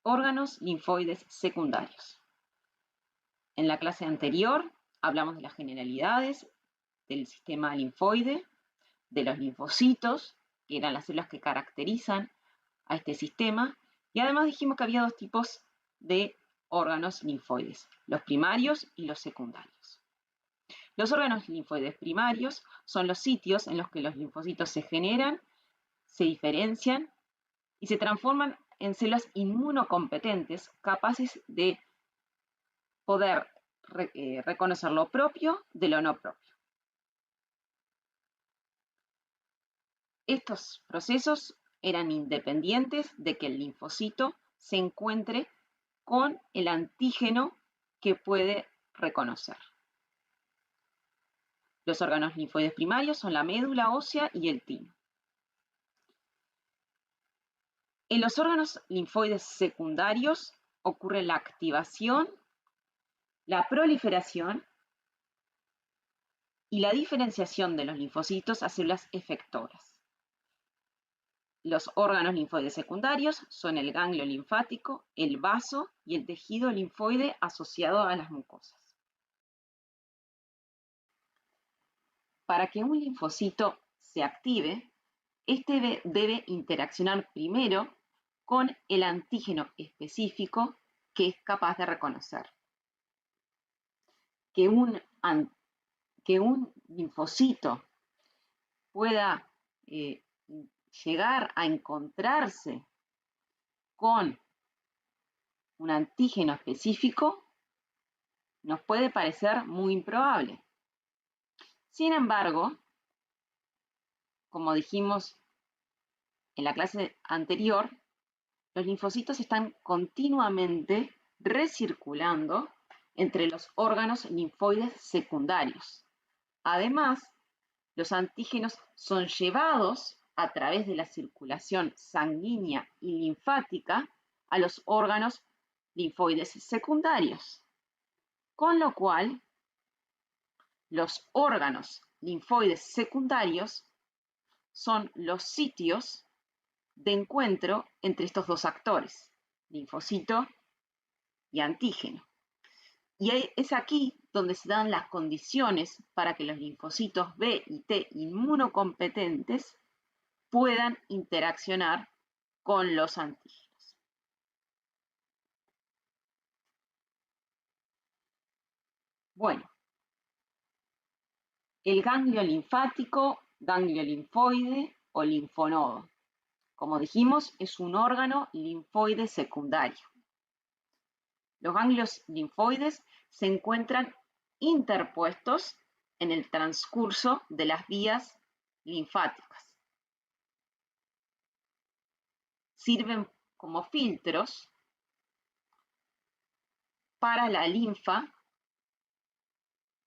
órganos linfoides secundarios. En la clase anterior hablamos de las generalidades del sistema linfoide, de los linfocitos, que eran las células que caracterizan a este sistema, y además dijimos que había dos tipos de órganos linfoides, los primarios y los secundarios. Los órganos linfoides primarios son los sitios en los que los linfocitos se generan, se diferencian y se transforman en células inmunocompetentes capaces de poder reconocer lo propio de lo no propio. Estos procesos eran independientes de que el linfocito se encuentre con el antígeno que puede reconocer. Los órganos linfoides primarios son la médula ósea y el timo. En los órganos linfoides secundarios ocurre la activación, la proliferación y la diferenciación de los linfocitos a células efectoras. Los órganos linfoides secundarios son el ganglio linfático, el vaso y el tejido linfoide asociado a las mucosas. Para que un linfocito se active, este debe interaccionar primero con el antígeno específico que es capaz de reconocer. Que un linfocito pueda llegar a encontrarse con un antígeno específico nos puede parecer muy improbable. Sin embargo, como dijimos en la clase anterior, los linfocitos están continuamente recirculando entre los órganos linfoides secundarios. Además, los antígenos son llevados a través de la circulación sanguínea y linfática a los órganos linfoides secundarios, con lo cual los órganos linfoides secundarios son los sitios de encuentro entre estos dos actores, linfocito y antígeno. Y es aquí donde se dan las condiciones para que los linfocitos B y T inmunocompetentes puedan interaccionar con los antígenos. Bueno, el ganglio linfático, ganglio linfoide o linfonodo. Como dijimos, es un órgano linfoide secundario. Los ganglios linfoides se encuentran interpuestos en el transcurso de las vías linfáticas. Sirven como filtros para la linfa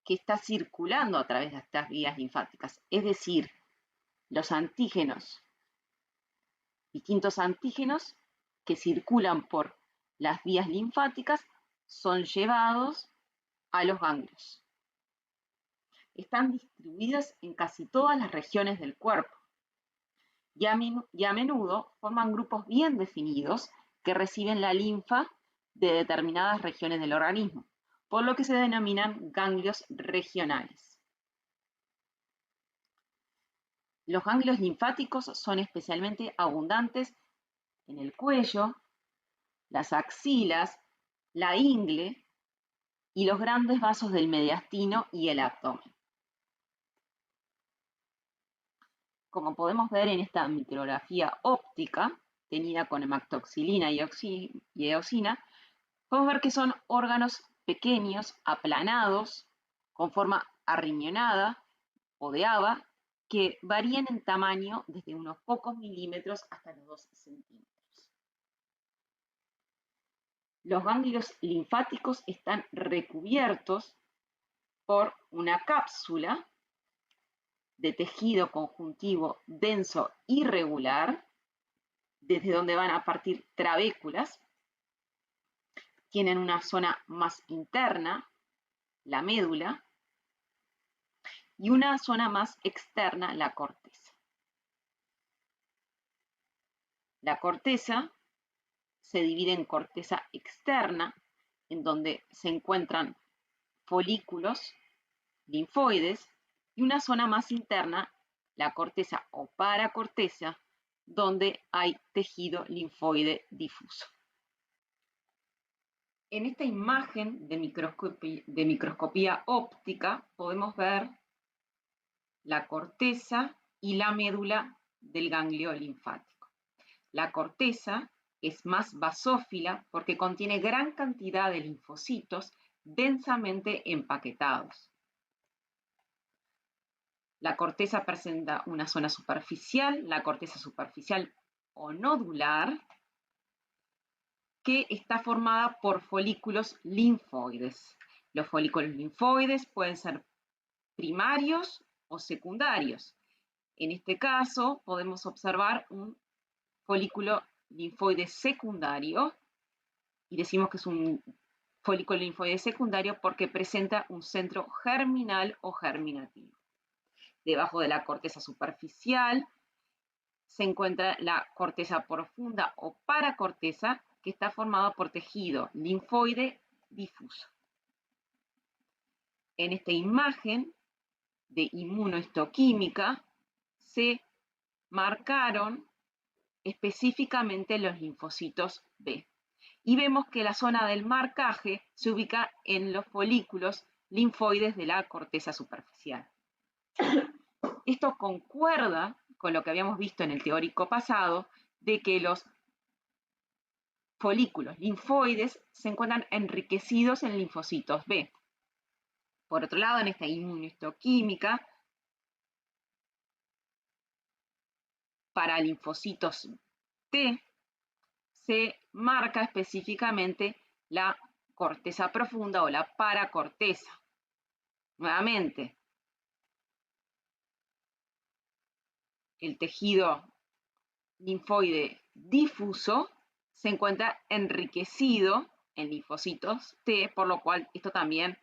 que está circulando a través de estas vías linfáticas. Es decir, los antígenos, distintos antígenos que circulan por las vías linfáticas son llevados a los ganglios. Están distribuidas en casi todas las regiones del cuerpo y a menudo forman grupos bien definidos que reciben la linfa de determinadas regiones del organismo, por lo que se denominan ganglios regionales. Los ganglios linfáticos son especialmente abundantes en el cuello, las axilas, la ingle y los grandes vasos del mediastino y el abdomen. Como podemos ver en esta micrografía óptica, tenida con hematoxilina y eosina, podemos ver que son órganos pequeños, aplanados, con forma arriñonada o de haba, que varían en tamaño desde unos pocos milímetros hasta los 2 centímetros. Los ganglios linfáticos están recubiertos por una cápsula de tejido conjuntivo denso irregular, desde donde van a partir trabéculas. Tienen una zona más interna, la médula, y una zona más externa, la corteza. La corteza se divide en corteza externa, en donde se encuentran folículos linfoides, y una zona más interna, la corteza o paracorteza, donde hay tejido linfoide difuso. En esta imagen de microscopía óptica podemos ver la corteza y la médula del ganglio linfático. La corteza es más basófila porque contiene gran cantidad de linfocitos densamente empaquetados. La corteza presenta una zona superficial, la corteza superficial o nodular, que está formada por folículos linfoides. Los folículos linfoides pueden ser primarios o secundarios. En este caso, podemos observar un folículo linfoide secundario, y decimos que es un folículo linfoide secundario porque presenta un centro germinal o germinativo. Debajo de la corteza superficial se encuentra la corteza profunda o paracorteza, que está formada por tejido linfoide difuso. En esta imagen de inmunohistoquímica se marcaron específicamente los linfocitos B. Y vemos que la zona del marcaje se ubica en los folículos linfoides de la corteza superficial. Esto concuerda con lo que habíamos visto en el teórico pasado, de que los folículos linfoides se encuentran enriquecidos en linfocitos B. Por otro lado, en esta inmunohistoquímica, para linfocitos T se marca específicamente la corteza profunda o la paracorteza. Nuevamente, el tejido linfoide difuso se encuentra enriquecido en linfocitos T, por lo cual esto también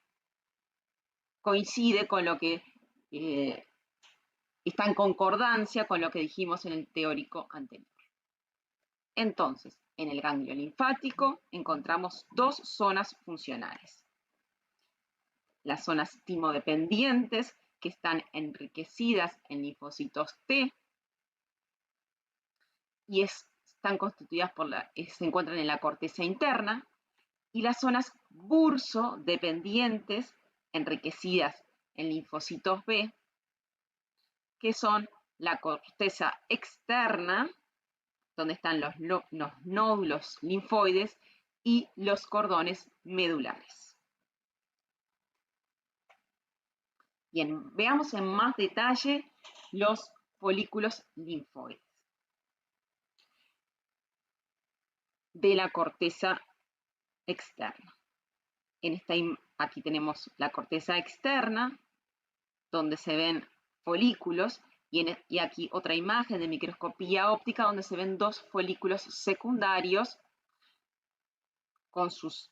coincide con lo que está en concordancia con lo que dijimos en el teórico anterior. Entonces, en el ganglio linfático encontramos dos zonas funcionales. Las zonas timodependientes, que están enriquecidas en linfocitos T y están constituidas se encuentran en la corteza interna, y las zonas burso-dependientes, enriquecidas en linfocitos B, que son la corteza externa, donde están los nódulos linfoides y los cordones medulares. Bien, veamos en más detalle los folículos linfoides de la corteza externa. Aquí tenemos la corteza externa, donde se ven folículos, y aquí otra imagen de microscopía óptica donde se ven dos folículos secundarios con sus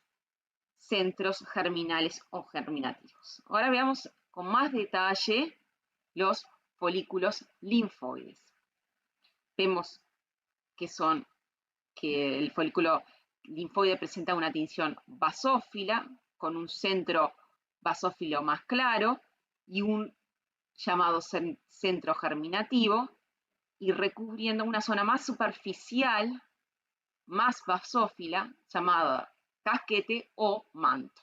centros germinales o germinativos. Ahora veamos con más detalle los folículos linfoides. Vemos que el folículo linfoide presenta una tinción basófila, con un centro basófilo más claro y un llamado centro germinativo, y recubriendo una zona más superficial, más basófila, llamada casquete o manto.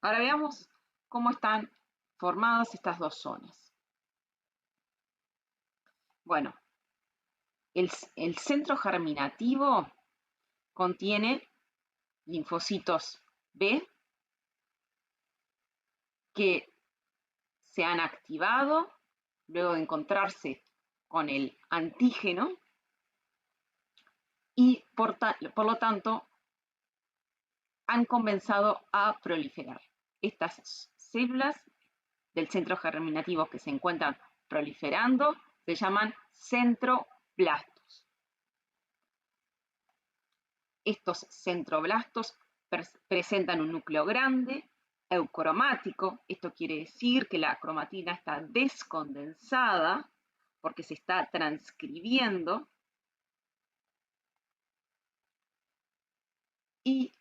Ahora veamos cómo están formadas estas dos zonas. Bueno, el centro germinativo contiene linfocitos B que se han activado luego de encontrarse con el antígeno y por lo tanto han comenzado a proliferar. Estas células del centro germinativo que se encuentran proliferando se llaman centroblastos. Estos centroblastos presentan un núcleo grande, eucromático. Esto quiere decir que la cromatina está descondensada porque se está transcribiendo. Y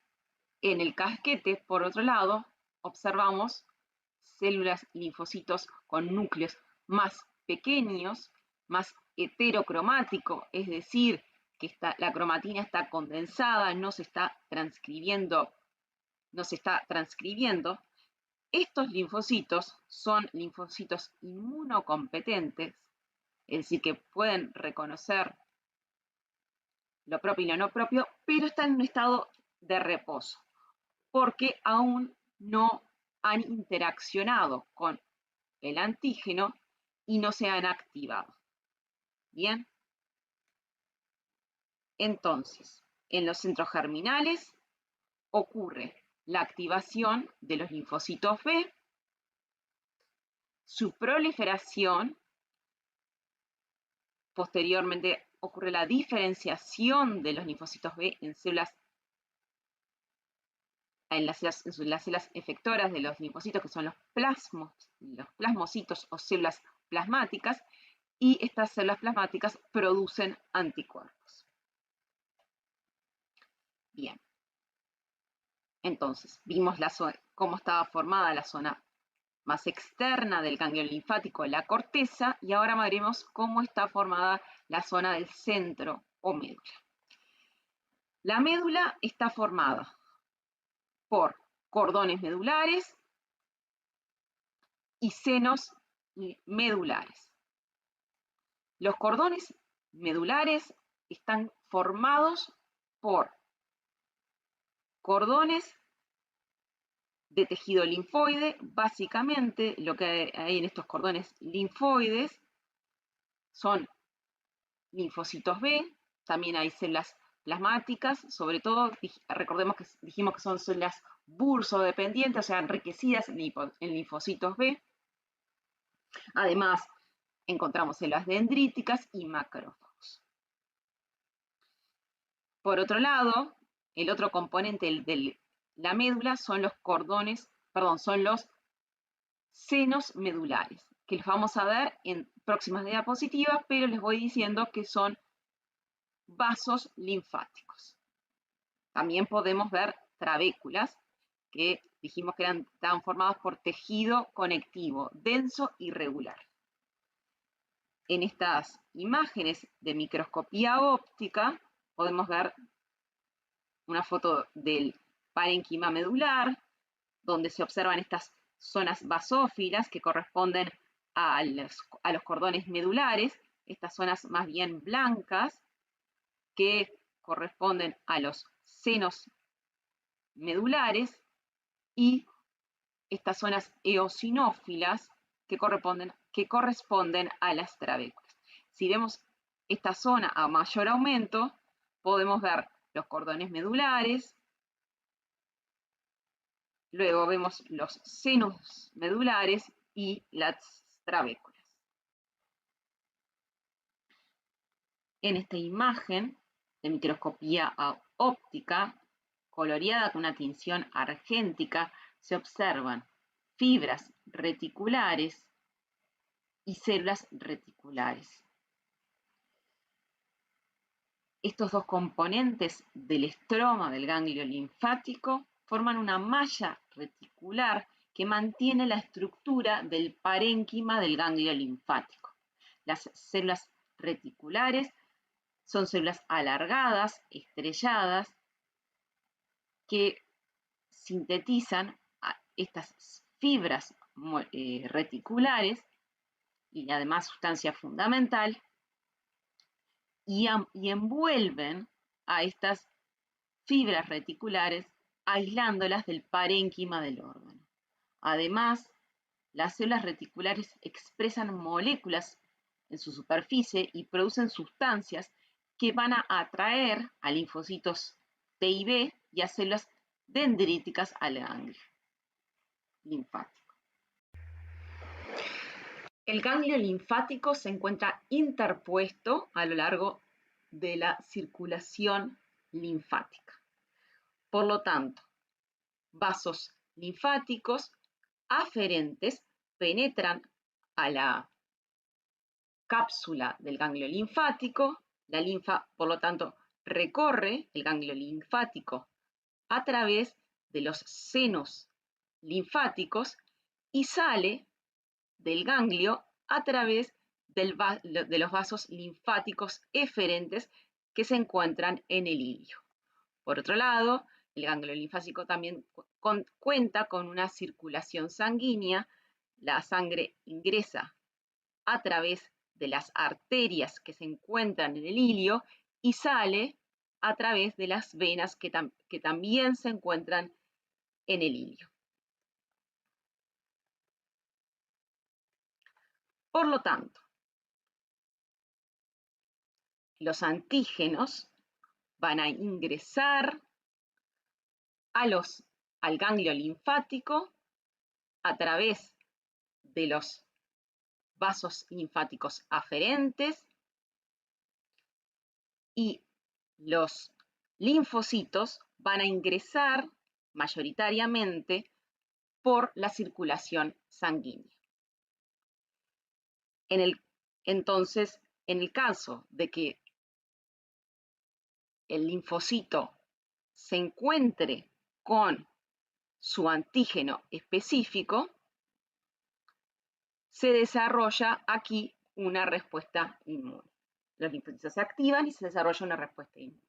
en el casquete, por otro lado, observamos células linfocitos con núcleos más pequeños, más heterocromático, es decir, que la cromatina está condensada, no se está transcribiendo. Estos linfocitos son linfocitos inmunocompetentes, es decir, que pueden reconocer lo propio y lo no propio, pero están en un estado de reposo, porque aún no han interaccionado con el antígeno y no se han activado. Bien, entonces, en los centros germinales ocurre la activación de los linfocitos B, su proliferación, posteriormente ocurre la diferenciación de los linfocitos B en las células efectoras de los linfocitos, que son los plasmocitos o células plasmáticas, y estas células plasmáticas producen anticuerpos. Bien, entonces vimos cómo estaba formada la zona más externa del ganglio linfático, la corteza, y ahora veremos cómo está formada la zona del centro o médula. La médula está formada por cordones medulares y senos medulares. Los cordones medulares están formados por cordones de tejido linfoide. Básicamente, lo que hay en estos cordones linfoides son linfocitos B, también hay células plasmáticas, sobre todo, recordemos que dijimos que son células bursodependientes, o sea, enriquecidas en linfocitos B. Además, encontramos células dendríticas y macrófagos. Por otro lado, el otro componente de la médula son son los senos medulares, que los vamos a ver en próximas diapositivas, pero les voy diciendo que son vasos linfáticos. También podemos ver trabéculas, que dijimos que estaban formadas por tejido conectivo denso y regular. En estas imágenes de microscopía óptica podemos ver una foto del parénquima medular, donde se observan estas zonas basófilas que corresponden a los cordones medulares, estas zonas más bien blancas que corresponden a los senos medulares, y estas zonas eosinófilas que corresponden a las trabéculas. Si vemos esta zona a mayor aumento, podemos ver los cordones medulares, luego vemos los senos medulares y las trabéculas. En esta imagen de microscopía óptica, coloreada con una tinción argéntica, se observan fibras reticulares y células reticulares. Estos dos componentes del estroma del ganglio linfático forman una malla reticular que mantiene la estructura del parénquima del ganglio linfático. Las células reticulares son células alargadas, estrelladas, que sintetizan estas fibras reticulares y además sustancia fundamental, y envuelven a estas fibras reticulares aislándolas del parénquima del órgano. Además, las células reticulares expresan moléculas en su superficie y producen sustancias que van a atraer a linfocitos T y B y a células dendríticas al ganglio linfático. El ganglio linfático se encuentra interpuesto a lo largo de la circulación linfática. Por lo tanto, vasos linfáticos aferentes penetran a la cápsula del ganglio linfático. La linfa, por lo tanto, recorre el ganglio linfático a través de los senos linfáticos y sale del ganglio a través de los vasos linfáticos eferentes que se encuentran en el ilio. Por otro lado, el ganglio linfático también cuenta con una circulación sanguínea. La sangre ingresa a través de las arterias que se encuentran en el ilio y sale a través de las venas que también se encuentran en el ilio. Por lo tanto, los antígenos van a ingresar al ganglio linfático a través de los vasos linfáticos aferentes y los linfocitos van a ingresar mayoritariamente por la circulación sanguínea. Entonces, en el caso de que el linfocito se encuentre con su antígeno específico, se desarrolla aquí una respuesta inmune. Los linfocitos se activan y se desarrolla una respuesta inmune.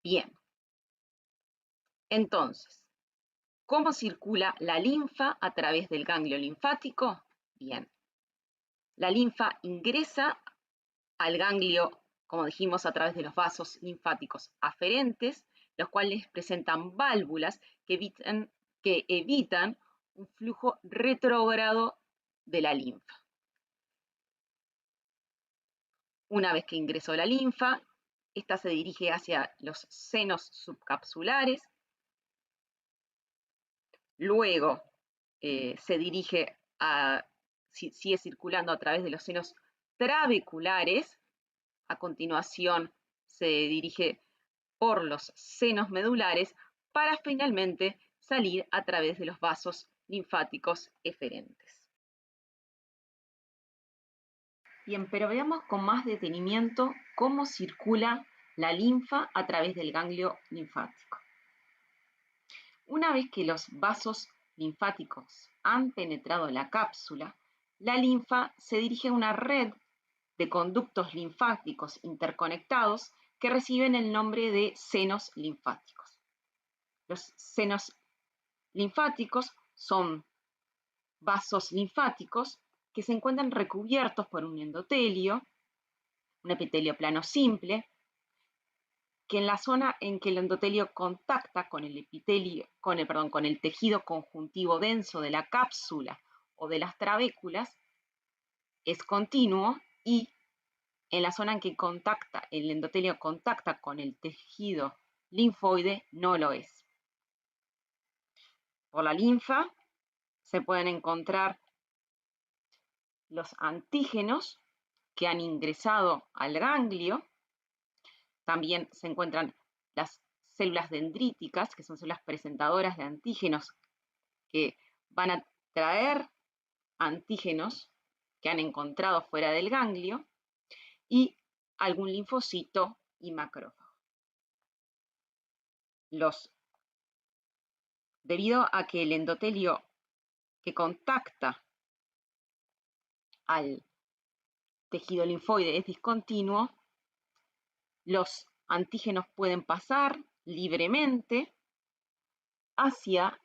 Bien. Entonces, ¿cómo circula la linfa a través del ganglio linfático? Bien. La linfa ingresa al ganglio, como dijimos, a través de los vasos linfáticos aferentes, los cuales presentan válvulas que evitan un flujo retrógrado de la linfa. Una vez que ingresó la linfa, esta se dirige hacia los senos subcapsulares, luego se dirige sigue circulando a través de los senos trabeculares, a continuación se dirige por los senos medulares para finalmente salir a través de los vasos linfáticos eferentes. Bien, pero veamos con más detenimiento cómo circula la linfa a través del ganglio linfático. Una vez que los vasos linfáticos han penetrado la cápsula, la linfa se dirige a una red de conductos linfáticos interconectados que reciben el nombre de senos linfáticos. Los senos linfáticos son vasos linfáticos que se encuentran recubiertos por un endotelio, un epitelio plano simple, que en la zona en que el endotelio contacta con el tejido conjuntivo denso de la cápsula o de las trabéculas, es continuo, y en la zona en que el endotelio contacta con el tejido linfoide no lo es. Por la linfa se pueden encontrar los antígenos que han ingresado al ganglio. También se encuentran las células dendríticas, que son células presentadoras de antígenos, que van a traer antígenos que han encontrado fuera del ganglio, y algún linfocito y macrófago. Debido a que el endotelio que contacta al tejido linfoide es discontinuo, los antígenos pueden pasar libremente hacia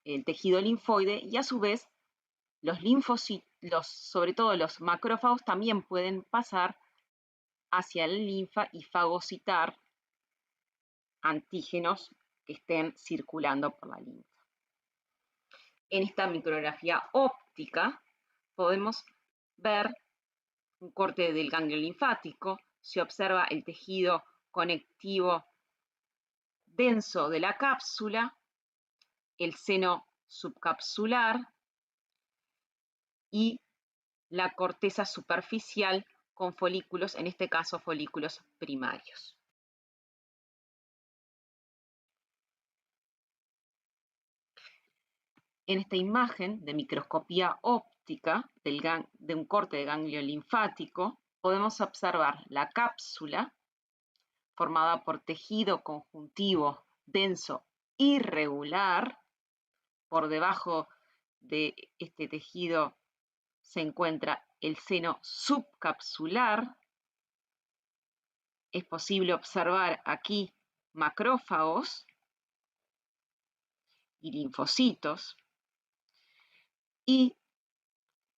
el tejido linfoide, y a su vez los linfocitos, sobre todo los macrófagos, también pueden pasar hacia la linfa y fagocitar antígenos que estén circulando por la linfa. En esta micrografía óptica podemos ver un corte del ganglio linfático. Se observa el tejido conectivo denso de la cápsula, el seno subcapsular y la corteza superficial con folículos, en este caso folículos primarios. En esta imagen de microscopía óptica de un corte de ganglio linfático, podemos observar la cápsula formada por tejido conjuntivo denso irregular. Por debajo de este tejido se encuentra el seno subcapsular. Es posible observar aquí macrófagos y linfocitos. Y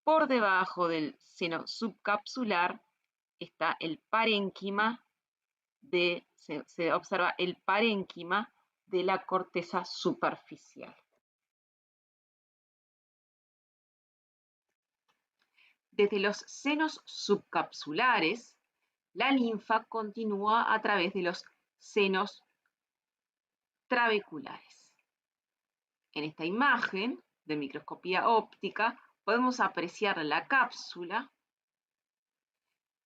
por debajo del seno subcapsular está el parénquima se observa el parénquima de la corteza superficial. Desde los senos subcapsulares, la linfa continúa a través de los senos trabeculares. En esta imagen de microscopía óptica podemos apreciar la cápsula,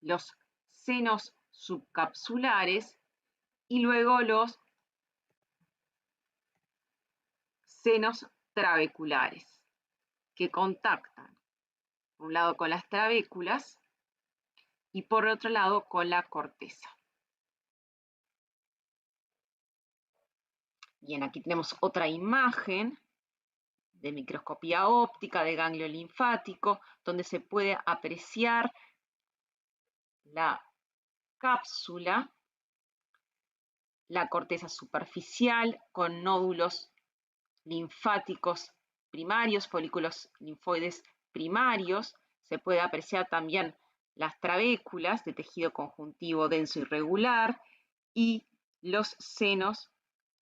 los senos subcapsulares y luego los senos trabeculares que contactan por un lado con las trabéculas y por otro lado con la corteza. Bien, aquí tenemos otra imagen de microscopía óptica de ganglio linfático, donde se puede apreciar la cápsula, la corteza superficial con nódulos linfáticos primarios, folículos linfoides primarios. Se puede apreciar también las trabéculas de tejido conjuntivo denso irregular y los senos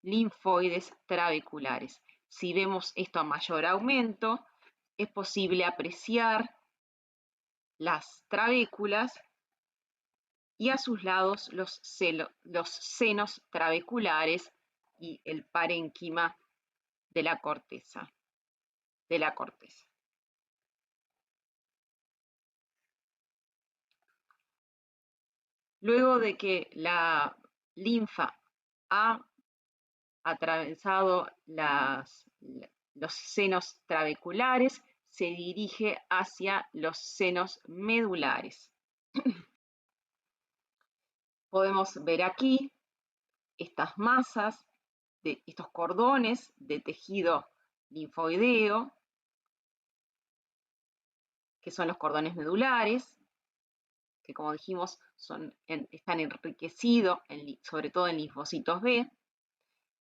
linfoides trabeculares. Si vemos esto a mayor aumento, es posible apreciar las trabéculas y a sus lados los senos trabeculares y el parénquima de la corteza. Luego de que la linfa ha atravesado los senos trabeculares, se dirige hacia los senos medulares. Podemos ver aquí estas masas, estos cordones de tejido linfoideo, que son los cordones medulares, que como dijimos están enriquecidos sobre todo en linfocitos B,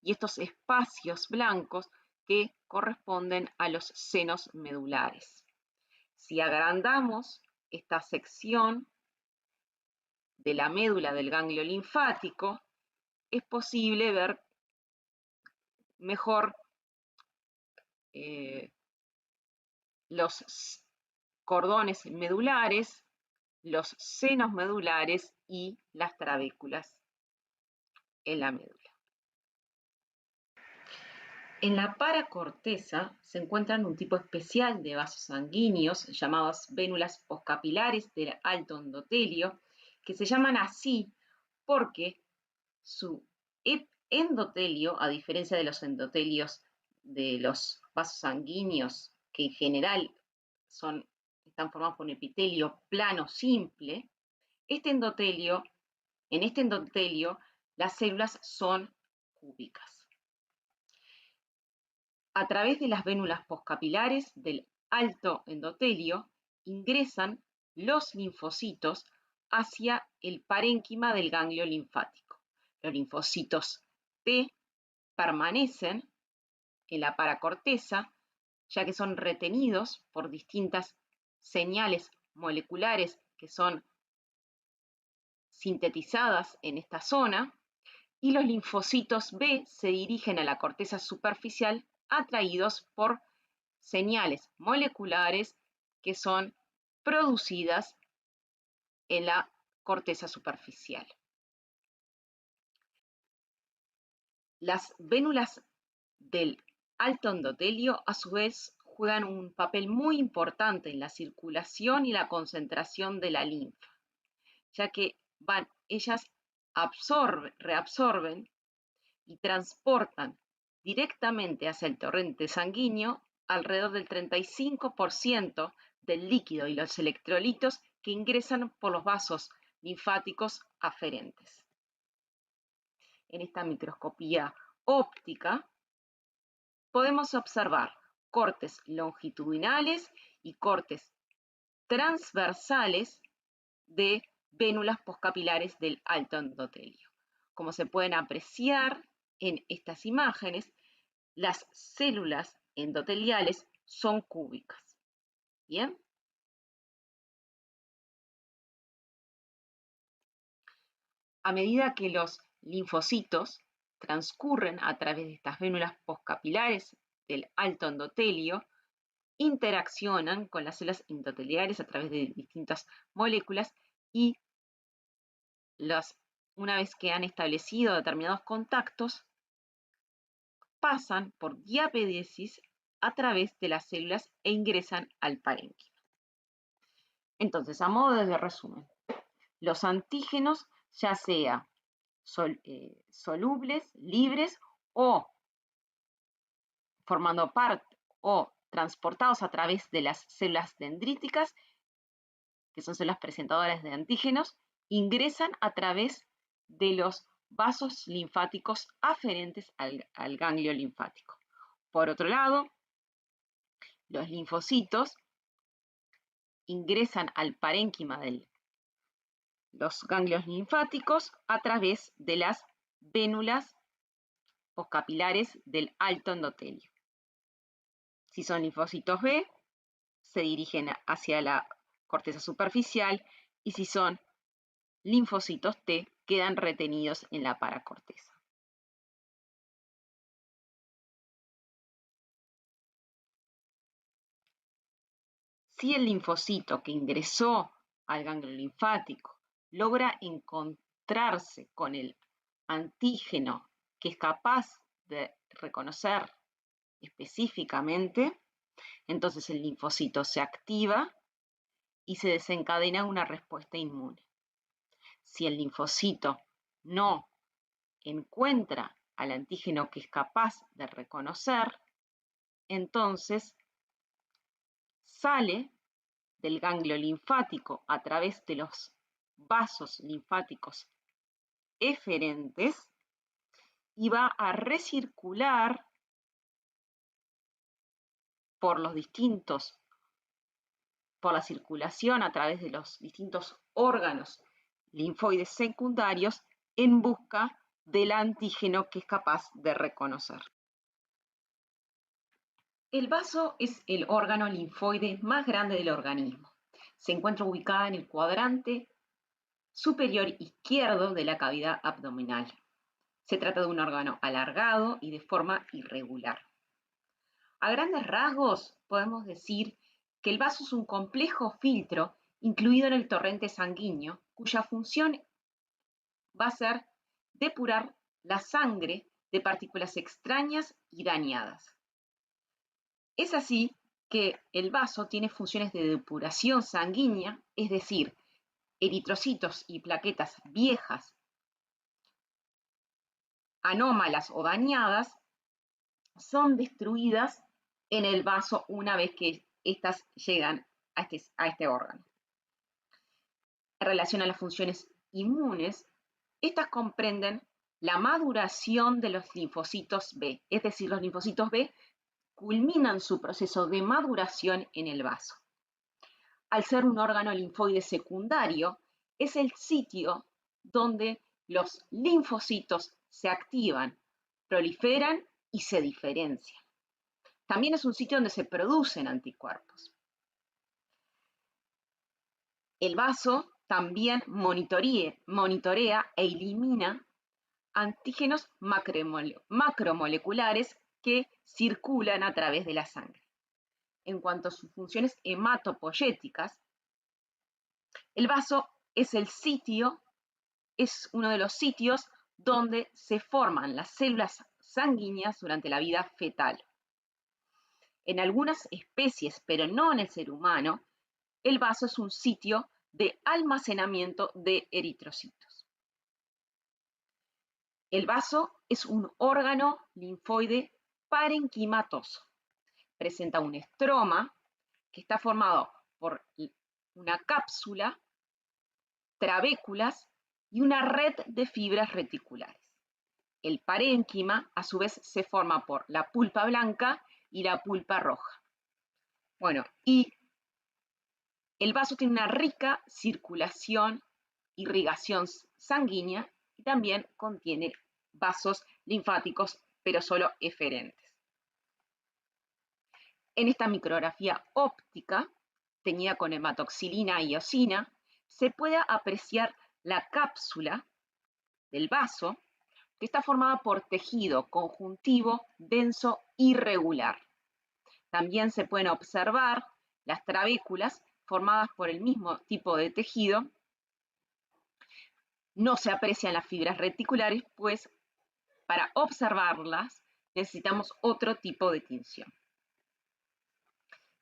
y estos espacios blancos que corresponden a los senos medulares. Si agrandamos esta sección de la médula del ganglio linfático, es posible ver mejor los cordones medulares, los senos medulares y las trabéculas en la médula. En la paracorteza se encuentran un tipo especial de vasos sanguíneos llamados vénulas postcapilares del alto endotelio, que se llaman así porque su endotelio, a diferencia de los endotelios de los vasos sanguíneos, que en general están formados por un epitelio plano simple, en este endotelio las células son cúbicas. A través de las vénulas postcapilares del alto endotelio ingresan los linfocitos hacia el parénquima del ganglio linfático. Los linfocitos T permanecen en la paracorteza, ya que son retenidos por distintas señales moleculares que son sintetizadas en esta zona, y los linfocitos B se dirigen a la corteza superficial atraídos por señales moleculares que son producidas en la corteza superficial. Las vénulas del alto endotelio, a su vez, juegan un papel muy importante en la circulación y la concentración de la linfa, ya que ellas reabsorben y transportan directamente hacia el torrente sanguíneo alrededor del 35% del líquido y los electrolitos que ingresan por los vasos linfáticos aferentes. En esta microscopía óptica podemos observar cortes longitudinales y cortes transversales de vénulas postcapilares del alto endotelio. Como se pueden apreciar en estas imágenes, las células endoteliales son cúbicas. ¿Bien? A medida que los linfocitos transcurren a través de estas vénulas postcapilares del alto endotelio, interaccionan con las células endoteliales a través de distintas moléculas y una vez que han establecido determinados contactos, pasan por diapédesis a través de las células e ingresan al parénquima. Entonces, a modo de resumen, los antígenos, ya sea solubles, libres o formando parte o transportados a través de las células dendríticas, que son células presentadoras de antígenos, ingresan a través de los vasos linfáticos aferentes al ganglio linfático. Por otro lado, los linfocitos ingresan al parénquima de los ganglios linfáticos a través de las vénulas postcapilares del alto endotelio. Si son linfocitos B, se dirigen hacia la corteza superficial, y si son linfocitos T, quedan retenidos en la paracorteza. Si el linfocito que ingresó al ganglio linfático logra encontrarse con el antígeno que es capaz de reconocer específicamente, entonces el linfocito se activa y se desencadena una respuesta inmune. Si el linfocito no encuentra al antígeno que es capaz de reconocer, entonces sale del ganglio linfático a través de los vasos linfáticos eferentes y va a recircular por la circulación a través de los distintos órganos linfoides secundarios en busca del antígeno que es capaz de reconocer. El vaso es el órgano linfoide más grande del organismo. Se encuentra ubicada en el cuadrante superior izquierdo de la cavidad abdominal. Se trata de un órgano alargado y de forma irregular. A grandes rasgos, podemos decir que el vaso es un complejo filtro incluido en el torrente sanguíneo, cuya función va a ser depurar la sangre de partículas extrañas y dañadas. Es así que el vaso tiene funciones de depuración sanguínea, es decir, eritrocitos y plaquetas viejas, anómalas o dañadas, son destruidas en el vaso una vez que éstas llegan a este órgano. En relación a las funciones inmunes, estas comprenden la maduración de los linfocitos B, es decir, los linfocitos B culminan su proceso de maduración en el vaso. Al ser un órgano linfoide secundario, es el sitio donde los linfocitos se activan, proliferan y se diferencian. También es un sitio donde se producen anticuerpos. El vaso también monitorea e elimina antígenos macromoleculares que circulan a través de la sangre. En cuanto a sus funciones hematopoyéticas, el vaso es uno de los sitios donde se forman las células sanguíneas durante la vida fetal. En algunas especies, pero no en el ser humano, el vaso es un sitio de almacenamiento de eritrocitos. El vaso es un órgano linfoide parenquimatoso. Presenta un estroma que está formado por una cápsula, trabéculas y una red de fibras reticulares. El parénquima, a su vez, se forma por la pulpa blanca y la pulpa roja. Bueno, y el vaso tiene una rica circulación, irrigación sanguínea y también contiene vasos linfáticos, pero solo eferentes. En esta micrografía óptica, teñida con hematoxilina y eosina, se puede apreciar la cápsula del vaso, que está formada por tejido conjuntivo denso irregular. También se pueden observar las trabéculas formadas por el mismo tipo de tejido. No se aprecian las fibras reticulares, pues para observarlas necesitamos otro tipo de tinción.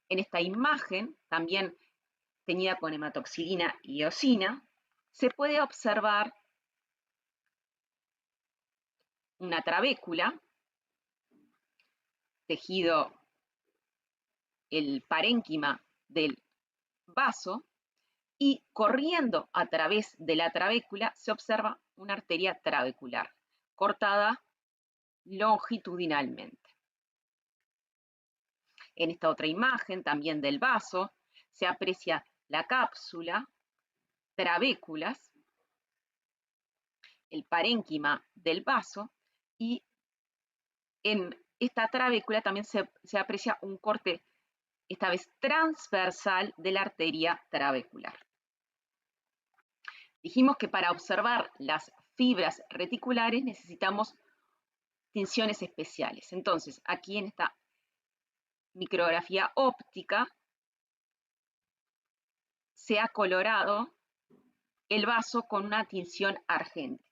En esta imagen, también teñida con hematoxilina y eosina, se puede observar una trabécula, tejido el parénquima del vaso, y corriendo a través de la trabécula se observa una arteria trabecular, cortada longitudinalmente. En esta otra imagen, también del vaso, se aprecia la cápsula, trabéculas, el parénquima del vaso, y en esta trabécula también se aprecia un corte, esta vez transversal, de la arteria trabecular. Dijimos que para observar las fibras reticulares necesitamos tinciones especiales. Entonces, aquí en esta micrografía óptica se ha colorado el vaso con una tinción argéntica.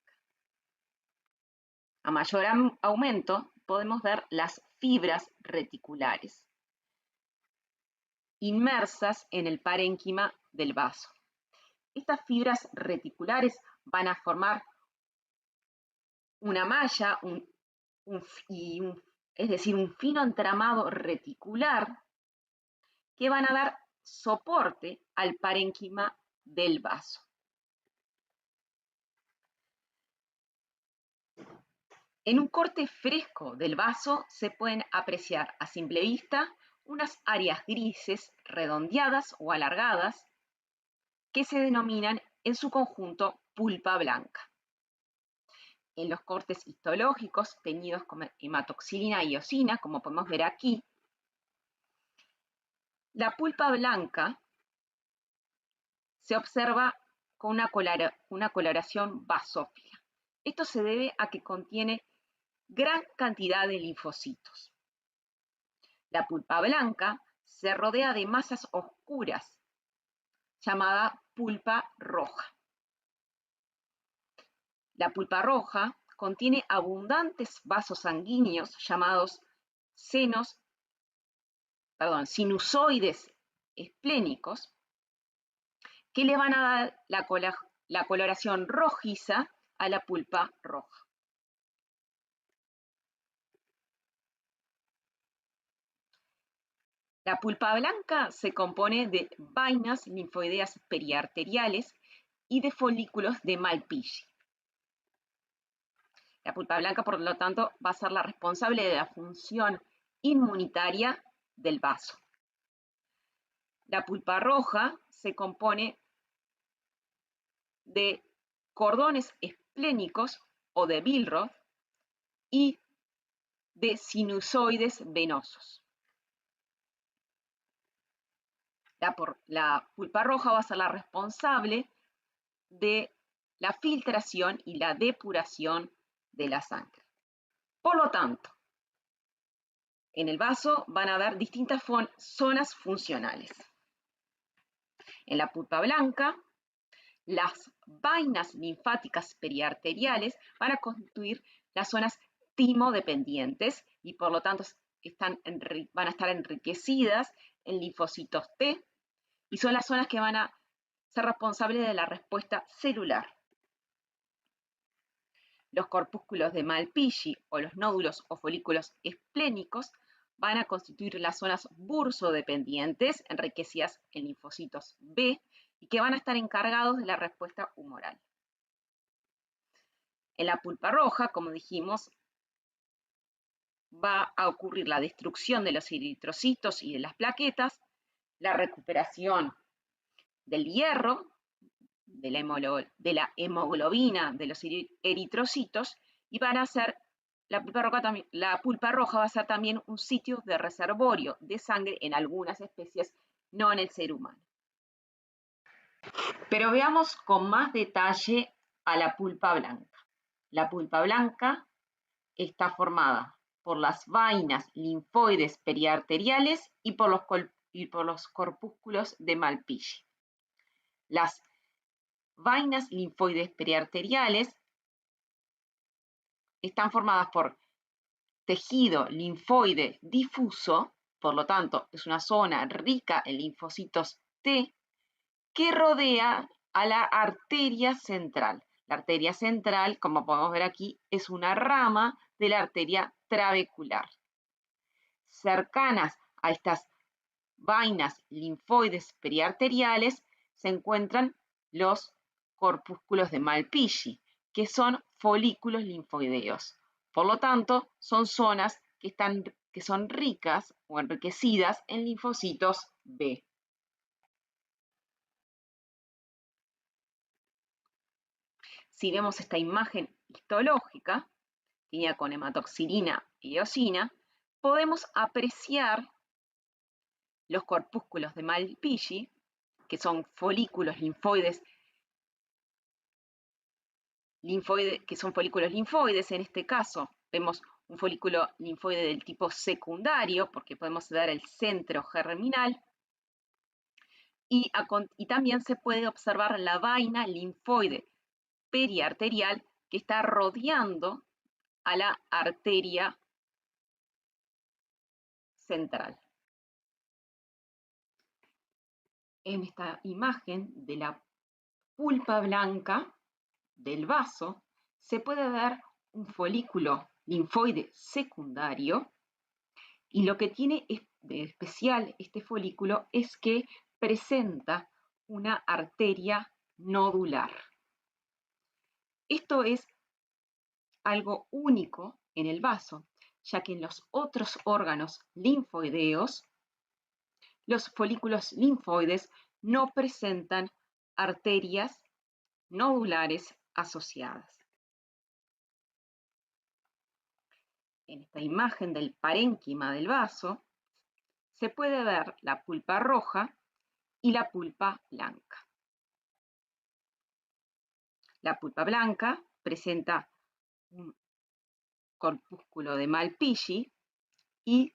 A mayor aumento podemos ver las fibras reticulares inmersas en el parénquima del vaso. Estas fibras reticulares van a formar una malla, es decir, un fino entramado reticular que van a dar soporte al parénquima del vaso. En un corte fresco del vaso se pueden apreciar a simple vista unas áreas grises redondeadas o alargadas que se denominan en su conjunto pulpa blanca. En los cortes histológicos teñidos con hematoxilina y eosina, como podemos ver aquí, la pulpa blanca se observa con una coloración basófila. Esto se debe a que contiene gran cantidad de linfocitos. La pulpa blanca se rodea de masas oscuras, llamada pulpa roja. La pulpa roja contiene abundantes vasos sanguíneos llamados sinusoides esplénicos, que le van a dar la coloración rojiza a la pulpa roja. La pulpa blanca se compone de vainas linfoideas periarteriales y de folículos de Malpighi. La pulpa blanca, por lo tanto, va a ser la responsable de la función inmunitaria del vaso. La pulpa roja se compone de cordones esplénicos o de Billroth y de sinusoides venosos. La pulpa roja va a ser la responsable de la filtración y la depuración de la sangre. Por lo tanto, en el vaso van a haber distintas zonas funcionales. En la pulpa blanca, las vainas linfáticas periarteriales van a constituir las zonas timodependientes y por lo tanto van a estar enriquecidas en linfocitos T y son las zonas que van a ser responsables de la respuesta celular. Los corpúsculos de Malpighi o los nódulos o folículos esplénicos van a constituir las zonas bursodependientes, enriquecidas en linfocitos B, y que van a estar encargados de la respuesta humoral. En la pulpa roja, como dijimos, va a ocurrir la destrucción de los eritrocitos y de las plaquetas, la recuperación del hierro, de la hemoglobina de los eritrocitos, y van a ser, la pulpa roja va a ser también un sitio de reservorio de sangre en algunas especies, no en el ser humano. Pero veamos con más detalle a la pulpa blanca. La pulpa blanca está formada por las vainas linfoides periarteriales y por los corpúsculos de Malpighi. Las vainas linfoides periarteriales están formadas por tejido linfoide difuso, por lo tanto, es una zona rica en linfocitos T, que rodea a la arteria central. La arteria central, como podemos ver aquí, es una rama de la arteria trabecular. Cercanas a estas vainas linfoides periarteriales se encuentran los corpúsculos de Malpighi, que son folículos linfoideos. Por lo tanto, son zonas que son ricas o enriquecidas en linfocitos B. Si vemos esta imagen histológica, tenida con hematoxilina y eosina, podemos apreciar los corpúsculos de Malpighi, que son folículos linfoides, que son folículos linfoides. En este caso vemos un folículo linfoide del tipo secundario, porque podemos ver el centro germinal, y también se puede observar la vaina linfoide periarterial que está rodeando a la arteria central. En esta imagen de la pulpa blanca del vaso se puede ver un folículo linfoide secundario, y lo que tiene de especial este folículo es que presenta una arteria nodular. Esto es algo único en el vaso, ya que en los otros órganos linfoideos, los folículos linfoides no presentan arterias nodulares asociadas. En esta imagen del parénquima del vaso se puede ver la pulpa roja y la pulpa blanca. La pulpa blanca presenta un corpúsculo de Malpighi y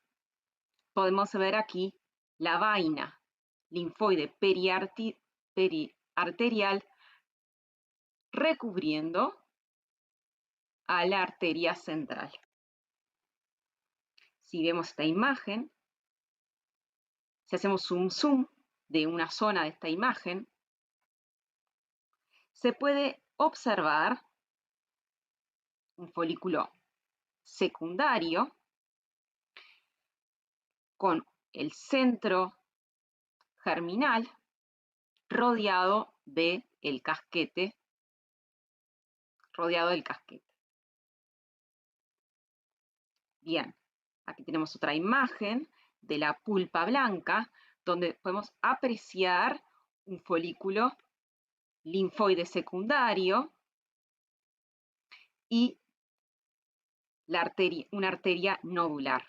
podemos ver aquí la vaina linfoide periarterial recubriendo a la arteria central. Si vemos esta imagen, si hacemos zoom de una zona de esta imagen, se puede observar un folículo secundario con el centro germinal rodeado del casquete. Bien, aquí tenemos otra imagen de la pulpa blanca, donde podemos apreciar un folículo linfoide secundario y una arteria nodular.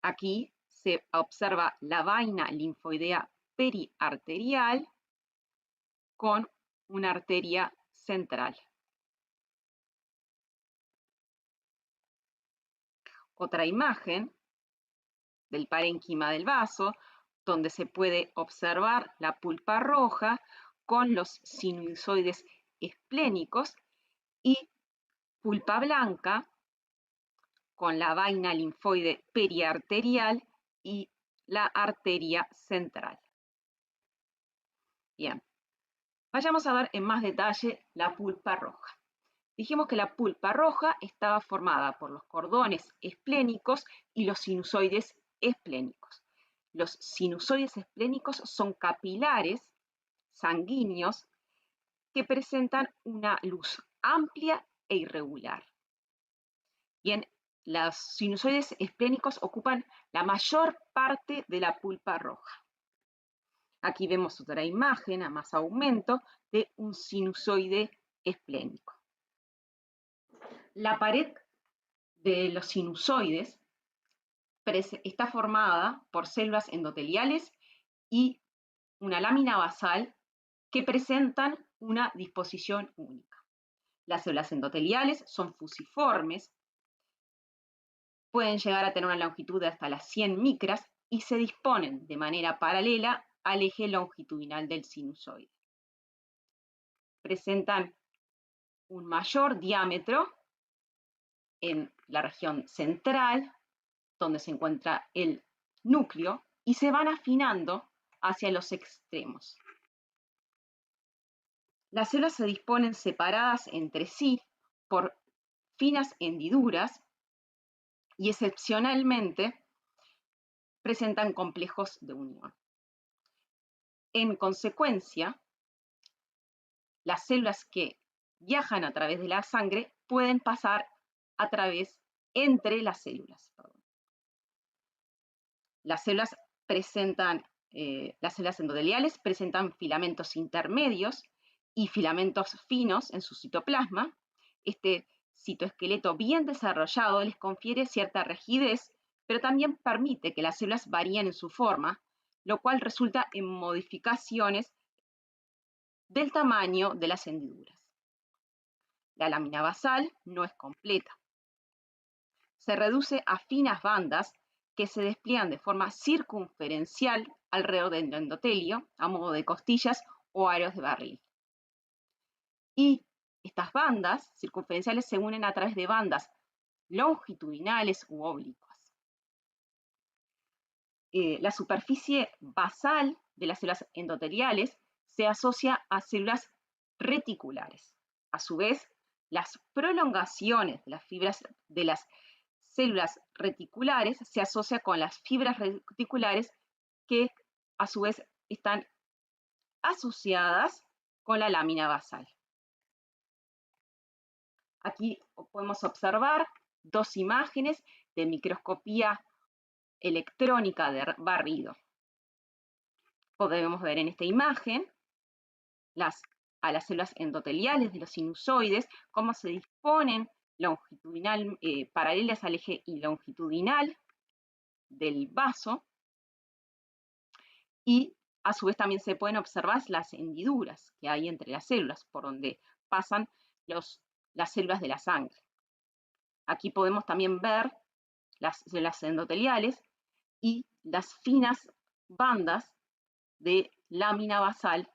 Aquí se observa la vaina linfoidea periarterial con una arteria central. Otra imagen del parénquima del vaso, donde se puede observar la pulpa roja con los sinusoides esplénicos y pulpa blanca con la vaina linfoide periarterial y la arteria central. Bien, vayamos a ver en más detalle la pulpa roja. Dijimos que la pulpa roja estaba formada por los cordones esplénicos y los sinusoides esplénicos. Los sinusoides esplénicos son capilares sanguíneos que presentan una luz amplia e irregular. Bien, los sinusoides esplénicos ocupan la mayor parte de la pulpa roja. Aquí vemos otra imagen a más aumento de un sinusoide esplénico. La pared de los sinusoides está formada por células endoteliales y una lámina basal que presentan una disposición única. Las células endoteliales son fusiformes, pueden llegar a tener una longitud de hasta las 100 micras y se disponen de manera paralela al eje longitudinal del sinusoide. Presentan un mayor diámetro en la región central, donde se encuentra el núcleo, y se van afinando hacia los extremos. Las células se disponen separadas entre sí por finas hendiduras y excepcionalmente presentan complejos de unión. En consecuencia, las células que viajan a través de la sangre pueden pasar a través entre las células. Las células endoteliales presentan filamentos intermedios y filamentos finos en su citoplasma. Este citoesqueleto bien desarrollado les confiere cierta rigidez, pero también permite que las células varíen en su forma, lo cual resulta en modificaciones del tamaño de las hendiduras. La lámina basal no es completa. Se reduce a finas bandas que se despliegan de forma circunferencial alrededor del endotelio, a modo de costillas o aros de barril. Y estas bandas circunferenciales se unen a través de bandas longitudinales u oblicuas. La superficie basal de las células endoteliales se asocia a células reticulares. A su vez, las prolongaciones de las fibras de las células reticulares se asocia con las fibras reticulares que a su vez están asociadas con la lámina basal. Aquí podemos observar dos imágenes de microscopía electrónica de barrido. Podemos ver en esta imagen a las células endoteliales de los sinusoides, cómo se disponen paralelas al eje longitudinal del vaso, y a su vez también se pueden observar las hendiduras que hay entre las células, por donde pasan las células de la sangre. Aquí podemos también ver las células endoteliales y las finas bandas de lámina basal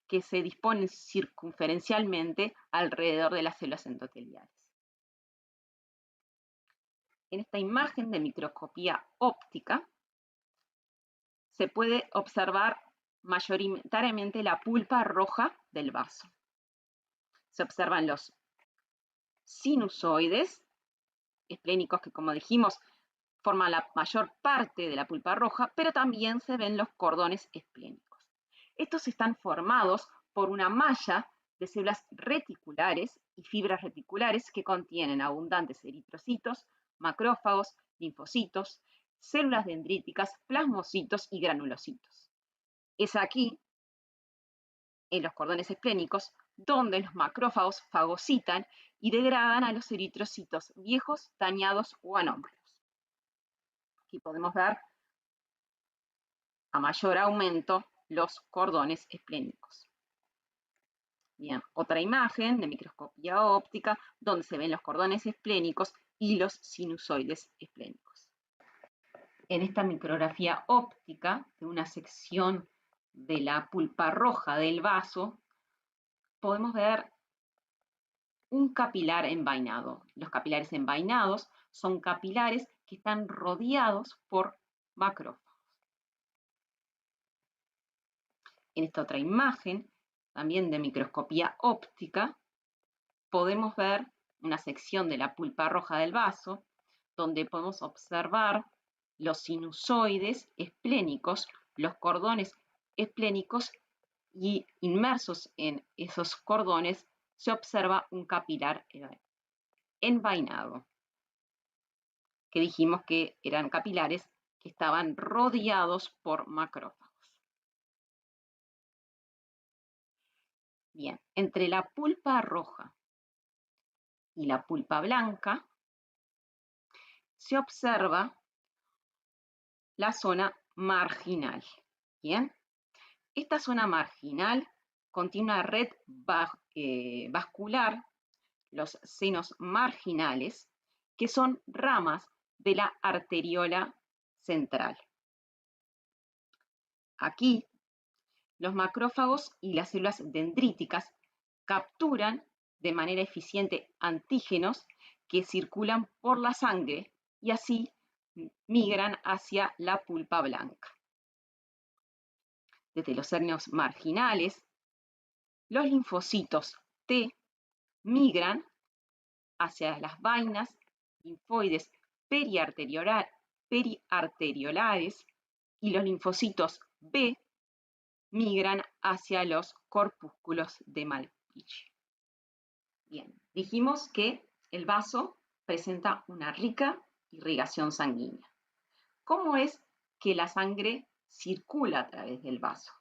que se disponen circunferencialmente alrededor de las células endoteliales. En esta imagen de microscopía óptica se puede observar mayoritariamente la pulpa roja del vaso. Se observan los sinusoides esplénicos que, como dijimos, forman la mayor parte de la pulpa roja, pero también se ven los cordones esplénicos. Estos están formados por una malla de células reticulares y fibras reticulares que contienen abundantes eritrocitos, macrófagos, linfocitos, células dendríticas, plasmocitos y granulocitos. Es aquí, en los cordones esplénicos, donde los macrófagos fagocitan y degradan a los eritrocitos viejos, dañados o anómalos. Aquí podemos ver a mayor aumento los cordones esplénicos. Bien, otra imagen de microscopía óptica donde se ven los cordones esplénicos y los sinusoides esplénicos. En esta micrografía óptica de una sección de la pulpa roja del vaso, podemos ver un capilar envainado. Los capilares envainados son capilares que están rodeados por macrófagos. En esta otra imagen, también de microscopía óptica, podemos ver una sección de la pulpa roja del vaso, donde podemos observar los sinusoides esplénicos, los cordones esplénicos, y inmersos en esos cordones se observa un capilar envainado, que dijimos que eran capilares que estaban rodeados por macrófagos. Bien, entre la pulpa roja y la pulpa blanca se observa la zona marginal. Bien, esta zona marginal contiene una red vascular, los senos marginales, que son ramas de la arteriola central. Aquí, los macrófagos y las células dendríticas capturan de manera eficiente antígenos que circulan por la sangre y así migran hacia la pulpa blanca. Desde los senos marginales, los linfocitos T migran hacia las vainas linfoides periarteriolares y los linfocitos B migran hacia los corpúsculos de Malpighi. Bien, dijimos que el vaso presenta una rica irrigación sanguínea. ¿Cómo es que la sangre circula a través del vaso?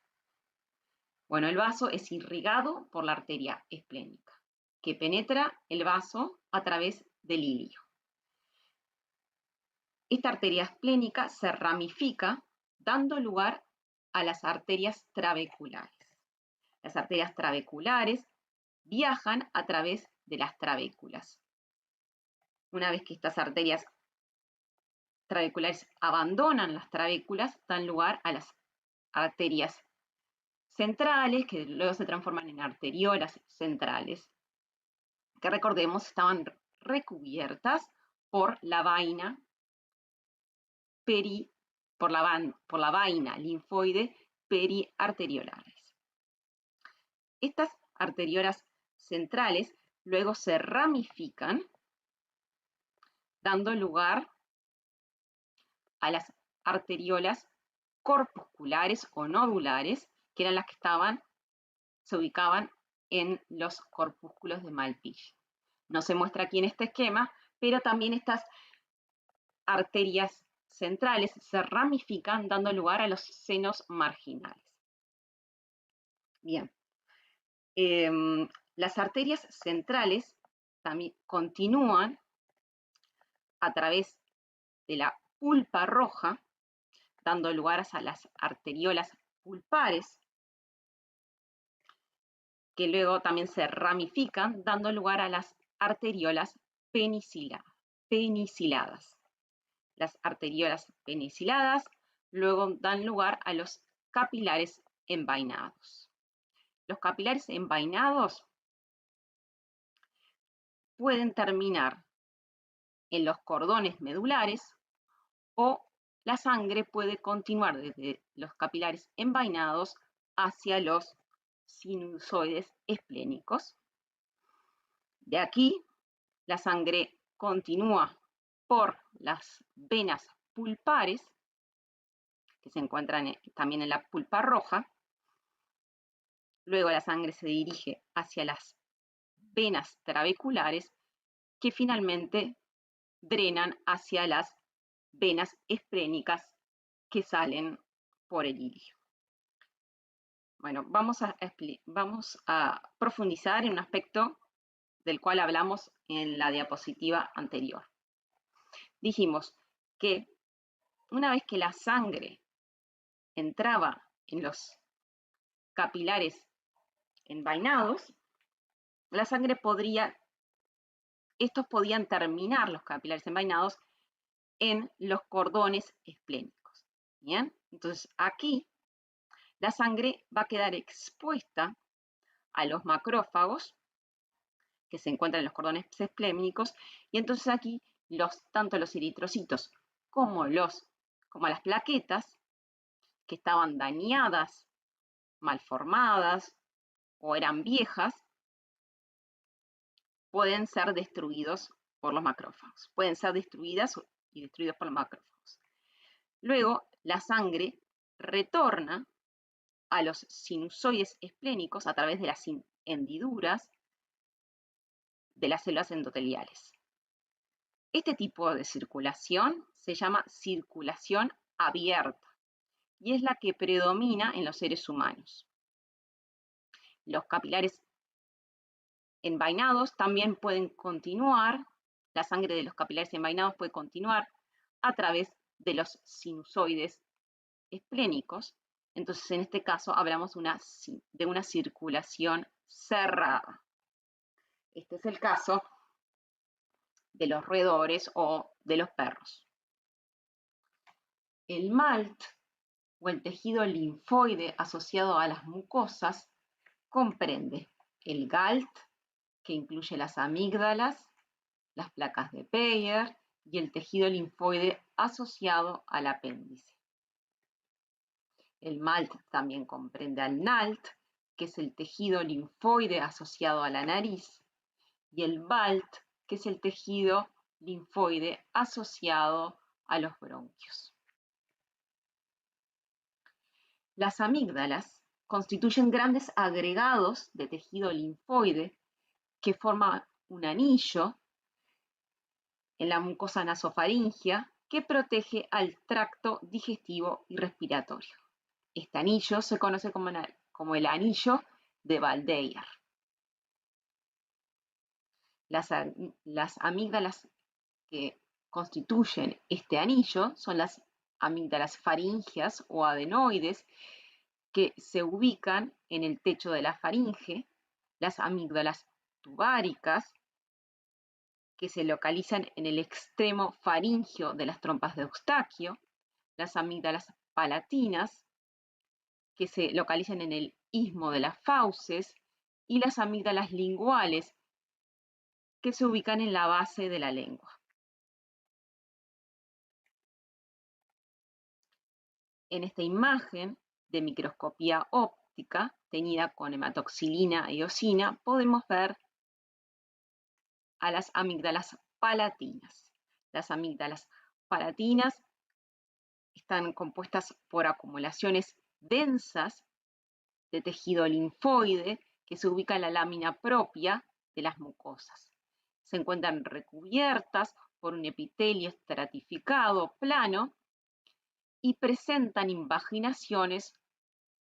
Bueno, el vaso es irrigado por la arteria esplénica, que penetra el vaso a través del hilio. Esta arteria esplénica se ramifica, dando lugar a las arterias trabeculares. Las arterias trabeculares viajan a través de las trabéculas. Una vez que estas arterias trabeculares abandonan las trabéculas, dan lugar a las arterias centrales, que luego se transforman en arteriolas centrales, que recordemos estaban recubiertas por la vaina por la vaina linfoide periarteriolares. Estas arteriolas centrales luego se ramifican, dando lugar a las arteriolas corpusculares o nodulares, que eran las que se ubicaban en los corpúsculos de Malpighi. No se muestra aquí en este esquema, pero también estas arterias centrales se ramifican, dando lugar a los senos marginales. Bien, las arterias centrales también continúan a través de la pulpa roja, dando lugar a las arteriolas pulpares, que luego también se ramifican, dando lugar a las arteriolas peniciladas. Las arteriolas peniciladas luego dan lugar a los capilares envainados. Los capilares envainados pueden terminar en los cordones medulares o la sangre puede continuar desde los capilares envainados hacia los sinusoides esplénicos. De aquí, la sangre continúa por las venas pulpares, que se encuentran también en la pulpa roja. Luego la sangre se dirige hacia las venas trabeculares, que finalmente drenan hacia las venas esplénicas que salen por el hilio. Bueno, vamos a profundizar en un aspecto del cual hablamos en la diapositiva anterior. Dijimos que una vez que la sangre entraba en los capilares envainados, la sangre estos podían terminar, los capilares envainados, en los cordones esplénicos. ¿Bien? Entonces aquí la sangre va a quedar expuesta a los macrófagos que se encuentran en los cordones esplénicos, y entonces aquí tanto los eritrocitos como las plaquetas que estaban dañadas, malformadas o eran viejas, pueden ser destruidos por los macrófagos. Pueden ser destruidas y destruidos por los macrófagos. Luego, la sangre retorna a los sinusoides esplénicos a través de las hendiduras de las células endoteliales. Este tipo de circulación se llama circulación abierta y es la que predomina en los seres humanos. Los capilares envainados también pueden continuar, la sangre de los capilares envainados puede continuar a través de los sinusoides esplénicos. Entonces, en este caso, hablamos de una circulación cerrada. Este es el caso de los roedores o de los perros. El MALT o el tejido linfoide asociado a las mucosas comprende el GALT, que incluye las amígdalas, las placas de Peyer y el tejido linfoide asociado al apéndice. El MALT también comprende al NALT, que es el tejido linfoide asociado a la nariz, y el BALT, que es el tejido linfoide asociado a los bronquios. Las amígdalas constituyen grandes agregados de tejido linfoide que forman un anillo en la mucosa nasofaringea que protege al tracto digestivo y respiratorio. Este anillo se conoce como el anillo de Van der. Las amígdalas que constituyen este anillo son las amígdalas faríngeas o adenoides que se ubican en el techo de la faringe, las amígdalas tubáricas que se localizan en el extremo faríngeo de las trompas de Eustaquio, las amígdalas palatinas que se localizan en el istmo de las fauces y las amígdalas linguales que se ubican en la base de la lengua. En esta imagen de microscopía óptica teñida con hematoxilina y eosina podemos ver a las amígdalas palatinas. Las amígdalas palatinas están compuestas por acumulaciones densas de tejido linfoide que se ubica en la lámina propia de las mucosas. Se encuentran recubiertas por un epitelio estratificado plano y presentan invaginaciones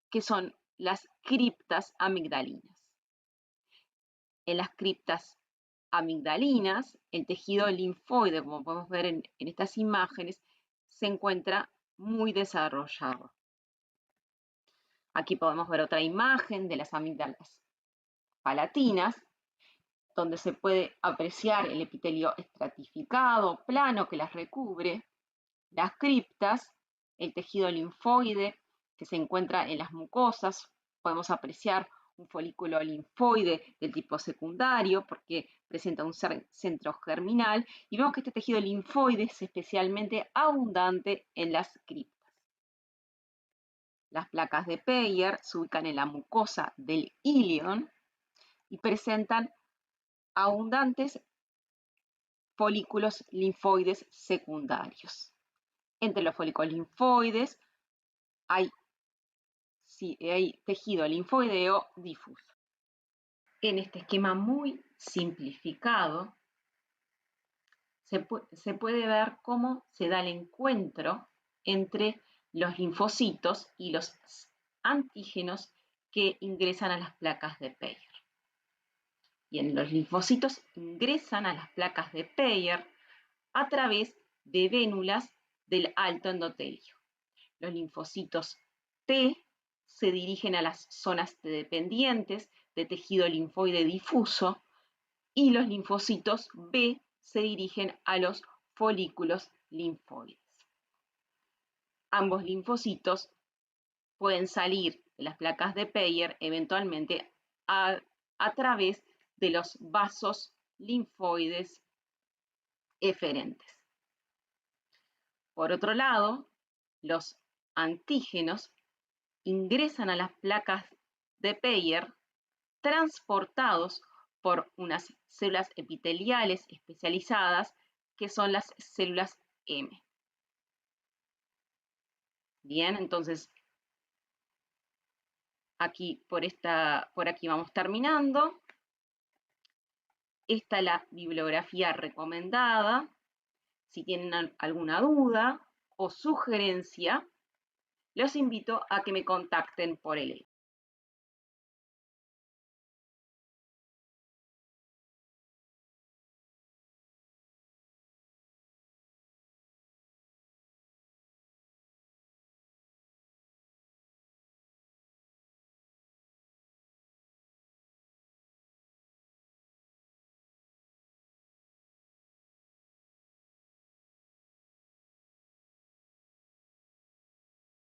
que son las criptas amigdalinas. En las criptas amigdalinas, el tejido linfoide, como podemos ver en estas imágenes, se encuentra muy desarrollado. Aquí podemos ver otra imagen de las amígdalas palatinas, donde se puede apreciar el epitelio estratificado, plano, que las recubre, las criptas, el tejido linfoide que se encuentra en las mucosas. Podemos apreciar un folículo linfoide del tipo secundario porque presenta un centro germinal y vemos que este tejido linfoide es especialmente abundante en las criptas. Las placas de Peyer se ubican en la mucosa del ilion y presentan abundantes folículos linfoides secundarios. Entre los folículos linfoides hay tejido linfoideo difuso. En este esquema muy simplificado se puede ver cómo se da el encuentro entre los linfocitos y los antígenos que ingresan a las placas de Peyer. Bien, los linfocitos ingresan a las placas de Peyer a través de vénulas del alto endotelio. Los linfocitos T se dirigen a las zonas dependientes de tejido linfoide difuso y los linfocitos B se dirigen a los folículos linfoides. Ambos linfocitos pueden salir de las placas de Peyer eventualmente a través de los vasos linfoides eferentes. Por otro lado, los antígenos ingresan a las placas de Peyer transportados por unas células epiteliales especializadas que son las células M. Bien, entonces aquí por aquí vamos terminando. Esta es la bibliografía recomendada. Si tienen alguna duda o sugerencia, los invito a que me contacten por el